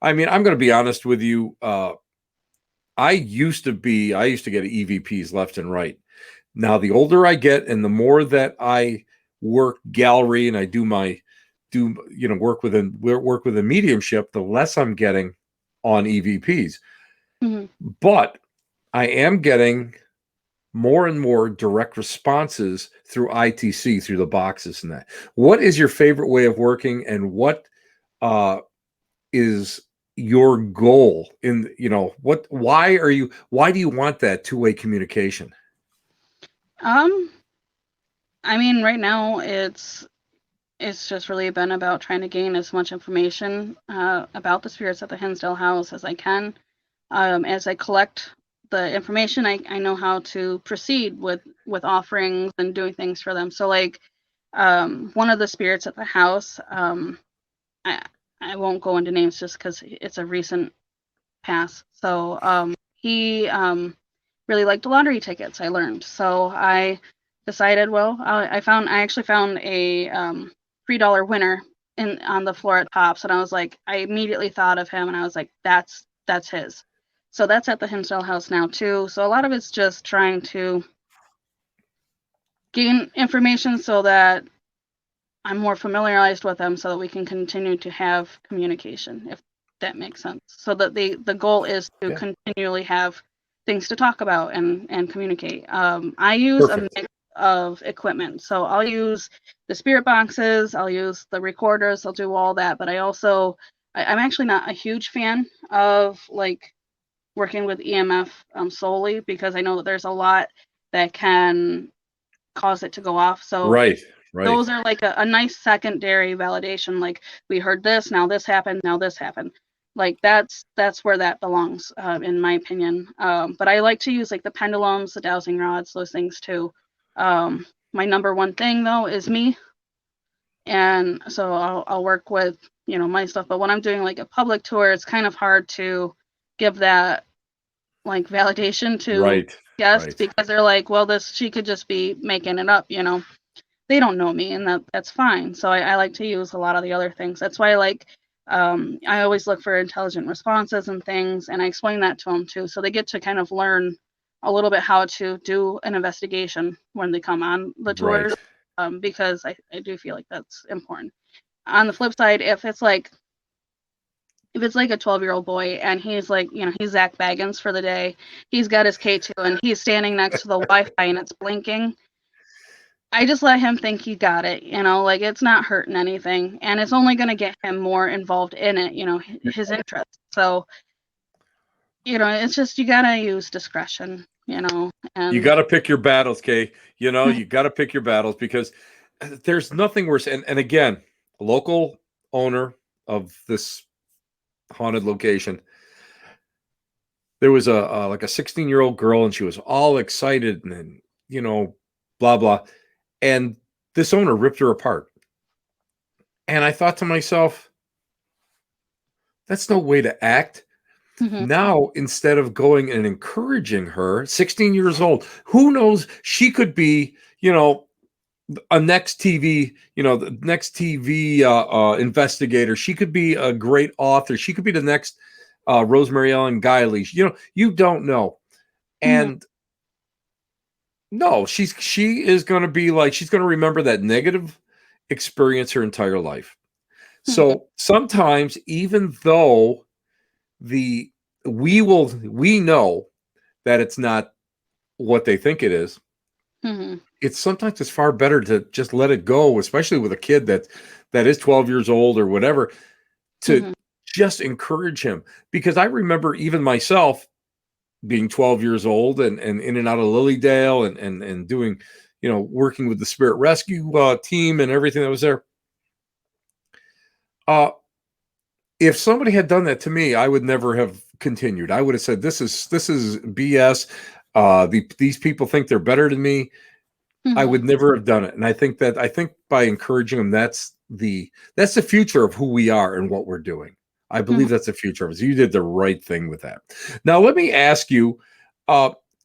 I mean, I'm going to be honest with you. I used to get EVPs left and right. Now, the older I get, and the more that I work gallery and I work with a mediumship, the less I'm getting on EVPs.
Mm-hmm.
But I am getting more and more direct responses through ITC, through the boxes and that. What is your favorite way of working, and what is your goal in, why do you want that two-way communication?
I mean, right now it's just really been about trying to gain as much information about the spirits at the Hinsdale house as I can. As I collect the information, I know how to proceed with offerings and doing things for them. So like one of the spirits at the house, I won't go into names just because it's a recent pass. So he really liked lottery tickets, I learned. So I decided, well, I actually found a $3 winner on the floor at Pops, and I immediately thought of him, and I was like, that's his. So that's at the Hinsdale house now too. So a lot of it's just trying to gain information so that I'm more familiarized with them, so that we can continue to have communication, if that makes sense. So that the goal is to continually have things to talk about and communicate. I use a mix of equipment. So I'll use the spirit boxes, I'll use the recorders, I'll do all that. But I'm actually not a huge fan of like working with EMF solely, because I know that there's a lot that can cause it to go off. So
Right.
those are like a nice secondary validation. Like, we heard this, now this happened, now this happened. Like that's where that belongs, in my opinion. But I like to use like the pendulums, the dowsing rods, those things too. My number one thing though is me, and so I'll work with my stuff. But when I'm doing like a public tour, it's kind of hard to give that like validation to Yes,
Right.
because they're like, well, she could just be making it up, They don't know me, and that's fine. So I like to use a lot of the other things. That's why I always look for intelligent responses and things, and I explain that to them too. So they get to kind of learn a little bit how to do an investigation when they come on the tours,
Right.
because I do feel like that's important. On the flip side, if it's like a 12-year-old boy and he's like, he's Zach Baggins for the day, he's got his K2 and he's standing next to the Wi-Fi and it's blinking, I just let him think he got it, like it's not hurting anything and it's only going to get him more involved in it, his interest. So, it's just, you got to use discretion,
You
and
got to pick your battles, Kay. You got to pick your battles because there's nothing worse. And again, a local owner of this haunted location, there was a like a 16-year-old girl and she was all excited and blah blah, and this owner ripped her apart. And I thought to myself, that's no way to act. Now, instead of going and encouraging her, 16 years old, who knows, she could be, a next TV, the next TV investigator. She could be a great author. She could be the next Rosemary Ellen Guiley. You don't know. And no, she is going to be like, she's going to remember that negative experience her entire life. So sometimes, even though we know that it's not what they think it is, it's sometimes it's far better to just let it go, especially with a kid that is 12 years old or whatever, to just encourage him. Because I remember even myself being 12 years old and in and out of Lilydale and doing, working with the Spirit Rescue team and everything that was there. If somebody had done that to me, I would never have continued. I would have said, this is BS. These people think they're better than me. I would never have done it. And I think by encouraging them, that's the future of who we are and what we're doing. I believe that's the future of us. You did the right thing with that. Now, let me ask you,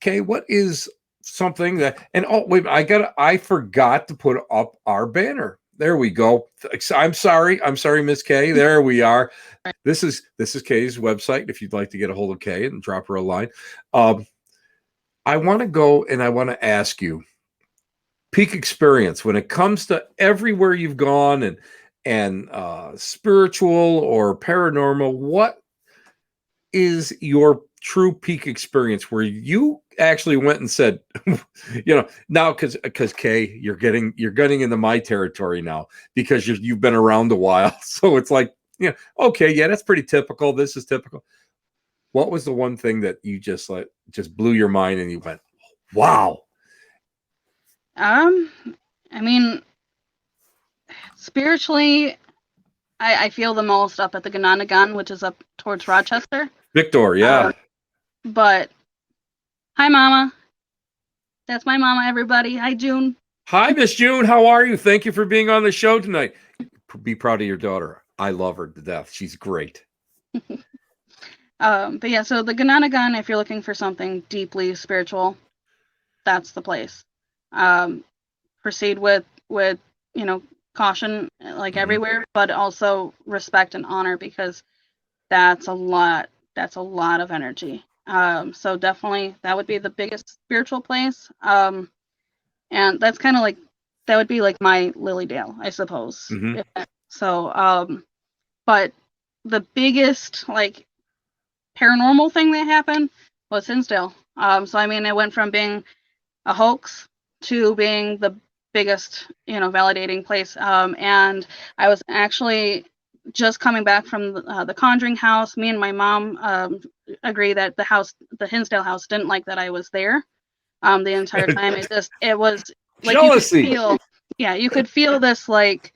Kay, what is something that, and oh, wait, I forgot to put up our banner. There we go. I'm sorry, Miss Kay. There we are. This is Kay's website. If you'd like to get a hold of Kay and drop her a line, I want to go and I want to ask you, peak experience when it comes to everywhere you've gone and spiritual or paranormal. What is your true peak experience where you actually went and said, now because Kay, you're getting into my territory now because you've been around a while, so it's like, okay, yeah, that's pretty typical. This is typical. What was the one thing that you just blew your mind and you went, wow?
I mean, spiritually, I feel the most up at the Gananagan, which is up towards Rochester.
Victor, yeah.
But hi, Mama. That's my mama, everybody. Hi, June.
Hi, Miss June. How are you? Thank you for being on the show tonight. Be proud of your daughter. I love her to death. She's great.
But yeah, so the Gananagan, if you're looking for something deeply spiritual, that's the place. Proceed with caution, like everywhere, but also respect and honor, because that's a lot of energy. So definitely that would be the biggest spiritual place. And that's kind of like, that would be like my Lilydale, I suppose. So, but the biggest like paranormal thing that happened was Hinsdale. So I mean, it went from being a hoax to being the biggest, validating place. And I was actually just coming back from the Conjuring house. Me and my mom agree that the Hinsdale house didn't like that I was there the entire time. It was like
jealousy.
You could feel this like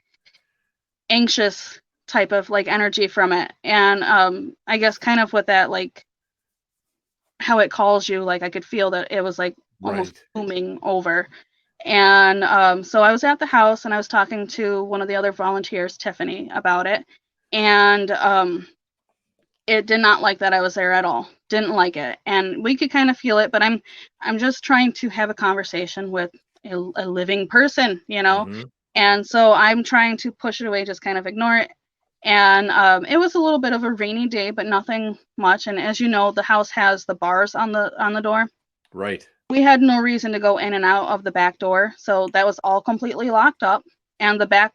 anxious type of like energy from it. And I guess kind of with that, like how it calls you, like I could feel that it was like almost booming over. And so I was at the house and I was talking to one of the other volunteers, Tiffany, about it. And it did not like that I was there at all. Didn't like it. And we could kind of feel it, but I'm just trying to have a conversation with a living person, you know?
Mm-hmm.
And so I'm trying to push it away, just kind of ignore it. And it was a little bit of a rainy day, but nothing much. And as you know, the house has the bars on the door.
Right.
We had no reason to go in and out of the back door, so that was all completely locked up, and the back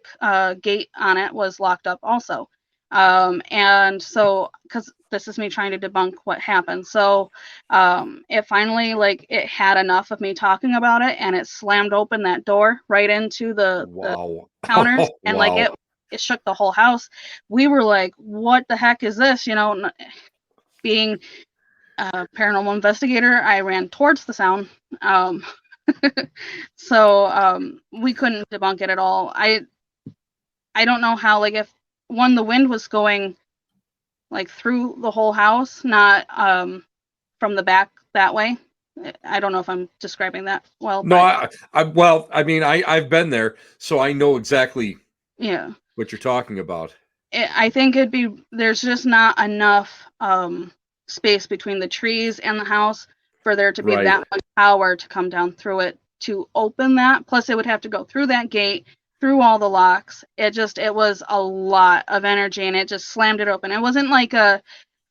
gate on it was locked up also. And so, because this is me trying to debunk what happened, so it finally, like, it had enough of me talking about it, and it slammed open that door right into the
Wow.
counters,
Oh,
and like
wow.
it shook the whole house. We were like, "What the heck is this?" You know, being paranormal investigator, I ran towards the sound. Um, so we couldn't debunk it at all. I don't know how, like, if one, the wind was going like through the whole house, not from the back that way. I don't know if I'm describing that well,
No,
but
well, I mean, I've been there, so I know exactly
yeah,
what you're talking about.
I think there's just not enough space between the trees and the house for there to be
Right.
that much power to come down through it to open that. Plus, it would have to go through that gate, through all the locks. It was a lot of energy, and it just slammed it open. It wasn't like a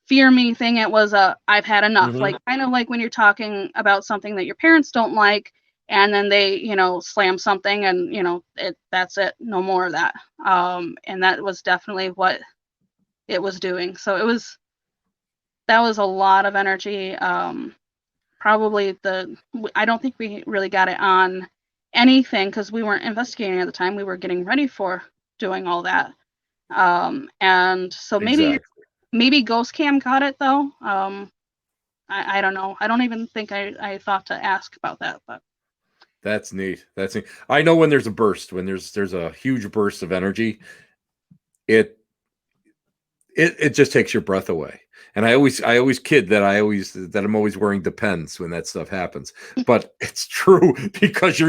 fear me thing. It was a I've had enough.
Mm-hmm.
Like, kind of like when you're talking about something that your parents don't like, and then they, slam something, and that's it, no more of that. And that was definitely what it was doing. So that was a lot of energy. Probably I don't think we really got it on anything because we weren't investigating at the time. We were getting ready for doing all that. And so
Exactly.
maybe Ghost Cam got it though. I don't know. I don't even think I thought to ask about that, but
That's neat. That's neat. I know when there's a burst, when there's a huge burst of energy, it it just takes your breath away. And I always kid that I'm always wearing Depends when that stuff happens. But it's true because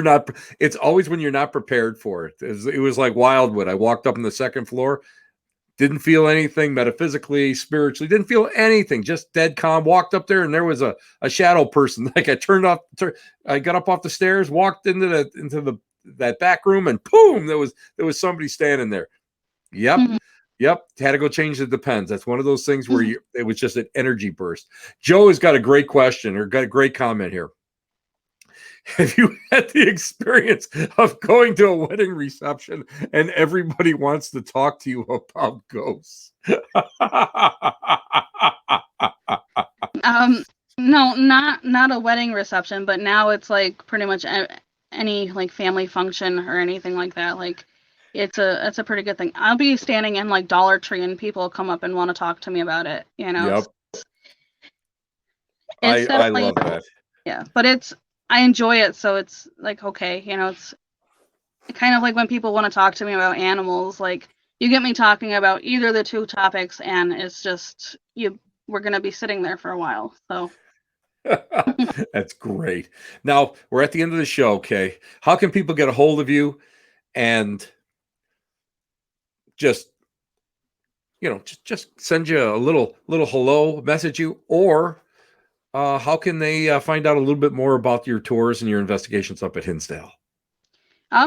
it's always when you're not prepared for it. It was like Wildwood. I walked up on the second floor, didn't feel anything metaphysically, spiritually, didn't feel anything, just dead calm. Walked up there and there was a shadow person. Like I got up off the stairs, walked into that back room, and boom, there was somebody standing there. Yep.
Mhm.
Yep. Had to go change the Depends. That's one of those things where it was just an energy burst. Joe has got a great question or got a great comment here. Have you had the experience of going to a wedding reception and everybody wants to talk to you about ghosts?
No, not a wedding reception, but now it's like pretty much any like family function or anything like that. Like it's a pretty good thing. I'll be standing in like Dollar Tree and people come up and want to talk to me about it.
Yep.
It's
I
definitely,
love that.
yeah, but I enjoy it, so it's like okay, it's kind of like when people want to talk to me about animals. Like you get me talking about either of the two topics, and it's just we're gonna be sitting there for a while. So.
That's great. Now we're at the end of the show. Okay. How can people get a hold of you and just just send you a little hello, message you, or how can they find out a little bit more about your tours and your investigations up at Hinsdale?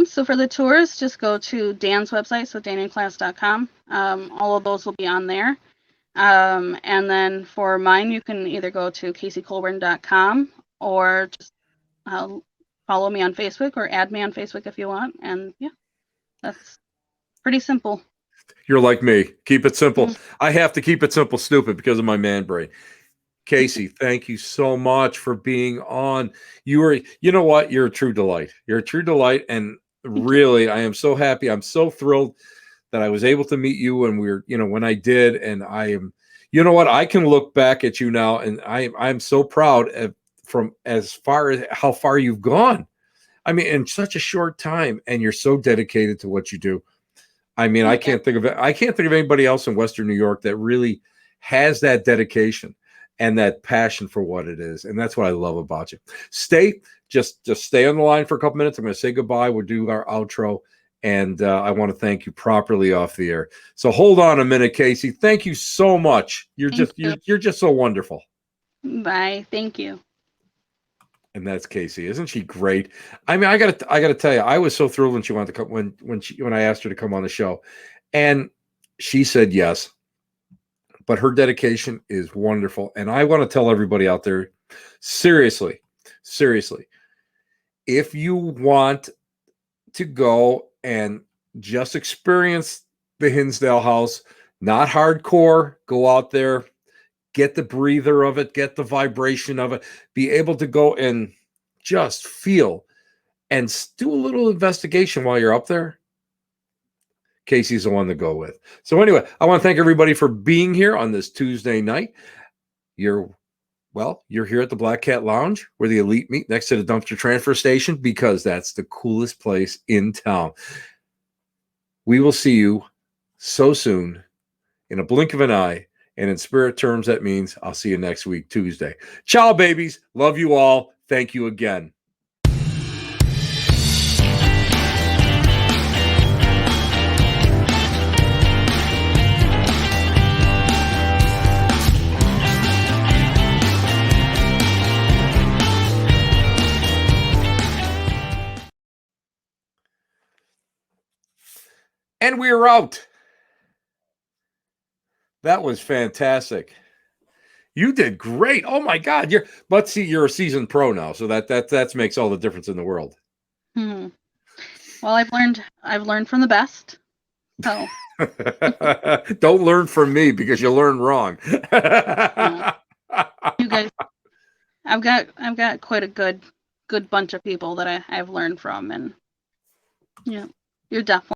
So for the tours, just go to Dan's website, so daninclass.com. All of those will be on there. And then for mine, you can either go to KayceeColburn.com or just follow me on Facebook or add me on Facebook if you want. And yeah, that's pretty simple.
You're like me. Keep it simple.
Mm-hmm.
I have to keep it simple, stupid, because of my man brain. Kaycee, thank you so much for being on. You know what? You're a true delight. You're a true delight. And really, I am so happy. I'm so thrilled that I was able to meet you when when I did. And I am, you know what? I can look back at you now and I'm so proud from as far as how far you've gone. I mean, in such a short time, and you're so dedicated to what you do. I mean, I can't think of anybody else in Western New York that really has that dedication and that passion for what it is. And that's what I love about you. Just stay on the line for a couple minutes. I'm going to say goodbye. We'll do our outro And I want to thank you properly off the air. So hold on a minute, Kaycee. Thank you so much. You're just so wonderful.
Bye. Thank you.
And that's Kaycee. Isn't she great? I mean, I gotta tell you, I was so thrilled when she wanted to come when I asked her to come on the show, and she said yes. But her dedication is wonderful, and I want to tell everybody out there, seriously, if you want to go and just experience the Hinsdale house, not hardcore, go out there, get the breather of it, get the vibration of it, be able to go and just feel and do a little investigation while you're up there. Kaycee's the one to go with. So anyway, I want to thank everybody for being here on this Tuesday night. You're here at the Black Cat Lounge where the elite meet next to the dumpster transfer station because that's the coolest place in town. We will see you so soon in a blink of an eye. And in spirit terms, that means I'll see you next week, Tuesday. Ciao, babies. Love you all. Thank you again. And we're out. That was fantastic. You did great. Oh my God. You're a seasoned pro now, so that makes all the difference in the world.
Well, I've learned from the best. So
don't learn from me because you learn wrong.
You guys, I've got quite a good bunch of people that I've learned from, and yeah, you're definitely